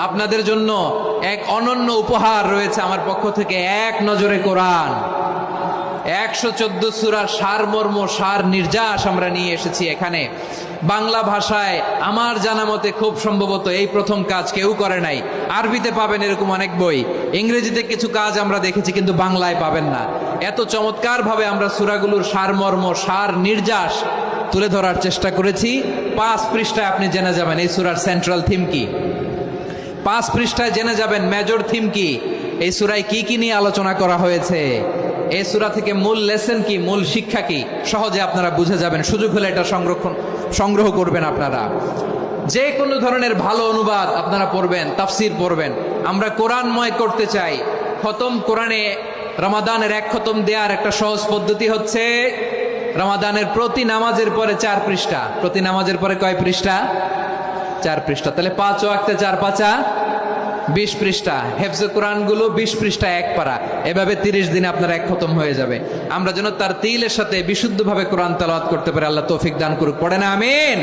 আপনাদের জন্য এক অনন্য উপহার রয়েছে আমার পক্ষ থেকে। এক নজরে কোরআন 114 সূরার সারমর্ম সার নির্যাস আমরা নিয়ে এসেছি এখানে বাংলা ভাষায়। আমার জানা মতে খুব সম্ভবত এই প্রথম কাজ কেউ করে নাই। আরবিতে পাবেন এরকম অনেক বই, ইংরেজিতে কিছু কাজ আমরা দেখেছি, কিন্তু বাংলায় পাবেন না। এত চমৎকার ভাবে আমরা সূরাগুলোর সারমর্ম সার নির্যাস তুলে ধরার চেষ্টা করেছি। 5 পৃষ্ঠায় আপনি জেনে যাবেন এই সূরার সেন্ট্রাল থিম কি। 5 পৃষ্ঠায় জেনে যাবেন মেজর থিম কি, এই সূরায় কি কি নিয়ে আলোচনা করা হয়েছে, এই সূরা থেকে মূল লেসন কি, মূল শিক্ষা কি, সহজে আপনারা বুঝে যাবেন। সুযোগ হলে এটা সংগ্রহ করবেন। আপনারা যে কোনো ধরনের ভালো অনুবাদ আপনারা পড়বেন, তাফসির পড়বেন। আমরা কোরআনময় করতে চাই। খতম কোরআনে রমাদানের 1 খতম দেওয়ার একটা সহজ পদ্ধতি হচ্ছে রমাদানের প্রতি নামাজের পরে 4 পৃষ্ঠা। প্রতি নামাজের পরে কয় পৃষ্ঠা? 4 পৃষ্ঠা। তাহলে 5 ওয়াক্তে 4 পাঁচা 20 পৃষ্ঠা। হেফজে কোরআন গুলো 20 পৃষ্ঠা এক পারা। এভাবে 30 দিনে আপনার 1 খতম হয়ে যাবে। আমরা যেন তার তিলের সাথে বিশুদ্ধভাবে কোরআন তেলাওয়াত করতে পারি। আল্লাহ তৌফিক দান করুক। পড়ে না আমিন।